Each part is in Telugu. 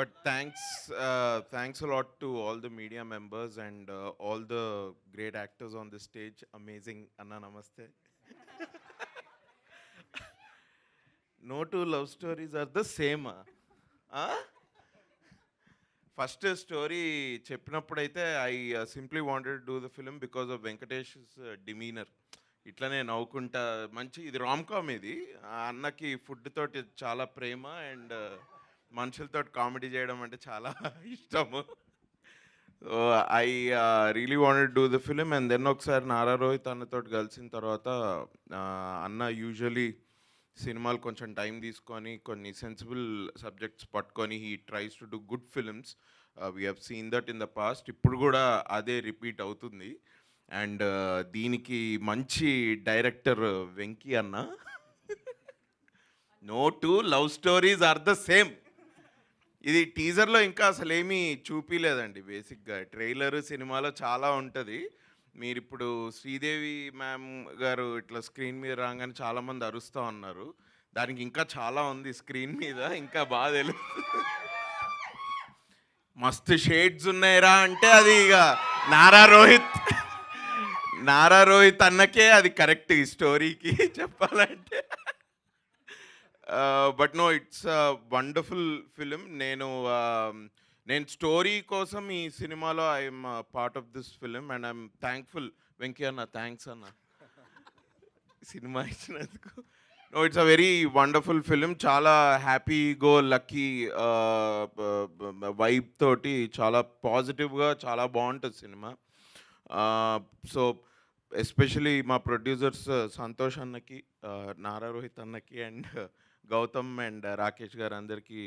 But thanks a lot to all the media members and all the great actors on the stage. Amazing. Anna, namaste. No two love stories are the same. First story చెప్పినప్పుడైతే I simply wanted do the film because of Venkatesh demeanour. ఇట్లనే నవ్వుకుంటా మంచి ఇది రామ్ కామ్ ఇది. ఆ అన్నకి ఫుడ్ తోటి చాలా ప్రేమ అండ్ మనుషులతో కామెడీ చేయడం అంటే చాలా ఇష్టము. So I really wanted do the film and then ఒకసారి నారా రోహిత్ అన్నతో కలిసిన తర్వాత అన్న యూజువలీ సినిమాలు కొంచెం టైం తీసుకొని కొన్ని సెన్సిబుల్ సబ్జెక్ట్స్ పట్టుకొని he tries to do good films. We have seen that in the past. ఇప్పుడు కూడా అదే రిపీట్ అవుతుంది. అండ్ దీనికి మంచి డైరెక్టర్ వెంకీ అన్న. No two love stories are the same. ఇది టీజర్లో ఇంకా అసలు ఏమీ చూపించలేదండి. బేసిక్గా ట్రైలర్ సినిమాలో చాలా ఉంటుంది. మీరు ఇప్పుడు శ్రీదేవి మ్యామ్ గారు ఇట్లా స్క్రీన్ మీద రాగానే చాలామంది అరుస్తూ ఉన్నారు. దానికి ఇంకా చాలా ఉంది స్క్రీన్ మీద, ఇంకా బాగా తెలుస్తుంది. మస్తు షేడ్స్ ఉన్నాయిరా అంటే అది ఇక నారా రోహిత్ అన్నకే అది కరెక్ట్ ఈ స్టోరీకి చెప్పాలంటే. But no, it's wonderful film. నేను స్టోరీ కోసం ఈ సినిమాలో I'm part of this film and I'm thankful. Venky అన్న, థ్యాంక్స్ అన్న సినిమా ఇచ్చినందుకు. No, it's a very wonderful film. చాలా హ్యాపీ గో లక్కీ వైబ్ తోటి చాలా పాజిటివ్గా చాలా బాగుంటుంది సినిమా. సో ఎస్పెషలీ మా ప్రొడ్యూసర్స్ సంతోష్ అన్నకి, నారా రోహిత్ అన్నకి అండ్ గౌతమ్ అండ్ రాకేష్ గారు అందరికీ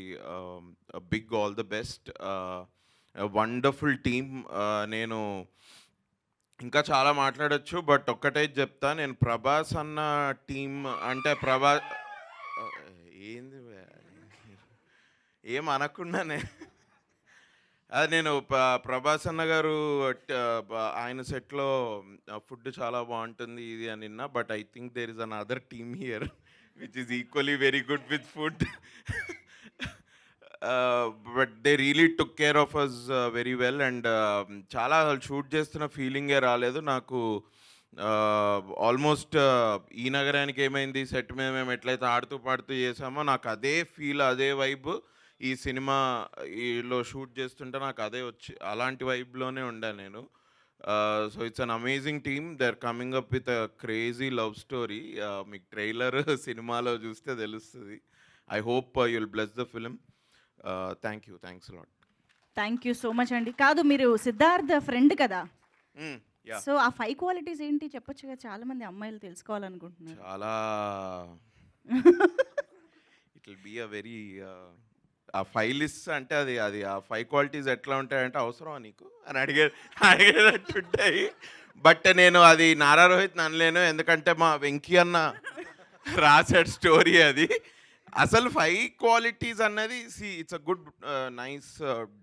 big all the best. Wonderful team. నేను ఇంకా చాలా మాట్లాడచ్చు, బట్ ఒక్కటే చెప్తా. నేను ప్రభాస్ అన్న టీం అంటే ఏంది ఏం అనకుండానే అది నేను ప్రభాస్ అన్న గారు ఆయన సెట్లో ఫుడ్ చాలా బాగుంటుంది ఇది అని విన్నా. But I think there is another team here which is equally very good with food. But they really took care of us very well and చాలా షూట్ చేస్తున్న ఫీలింగే రాలేదు నాకు. ఆల్మోస్ట్ ఈ నగరానికి ఏమైంది సెట్ మీద మేము ఎట్లయితే ఆడుతూ పాడుతూ చేసామో నాకు అదే ఫీల్, అదే వైబ్ ఈ సినిమాలో షూట్ చేస్తుంటే నాకు అదే వచ్చి అలాంటి వైబ్లోనే ఉండాను నేను. So it's an amazing team. They are coming up with a crazy love story. మీకు ట్రైలర్ సినిమాలో చూస్తే తెలుస్తుంది. I hope you will bless the film. Thanks lot. Thank you so much అండి. కాదు, మీరు సిద్ధార్థ్ ఫ్రెండ్ కదా, సో ఆ 5 క్వాలిటీస్ ఏంటి చెప్పొచ్చుగా, చాలా మంది అమ్మాయిలు తెలుసుకోవాలనుకుంటున్నారు. చాలా it will be a very ah 5 list అంటే అది ఆ 5 క్వాలిటీస్ ఎట్లా ఉంటాయంటే అవసరమా నీకు అని అడిగేటట్టుంటాయి. బట్ నేను అది నారా రోహిత్ అనలేను, ఎందుకంటే మా వెంకీ అన్న రాసాడు స్టోరీ అది. అసలు 5 క్వాలిటీస్ అన్నది it's a good nice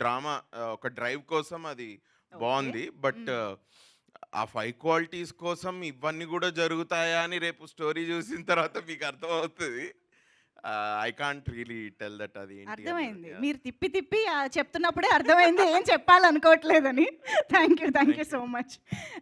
drama. ఒక డ్రైవ్ కోసం అది బాగుంది. బట్ ఆ 5 క్వాలిటీస్ కోసం ఇవన్నీ కూడా జరుగుతాయా అని రేపు స్టోరీ చూసిన తర్వాత మీకు అర్థమవుతుంది. I can't really tell that. అది అర్థమైంది, మీరు తిప్పి చెప్తున్నప్పుడే అర్థమైంది ఏం చెప్పాలనుకోవట్లేదని. Thank you so much.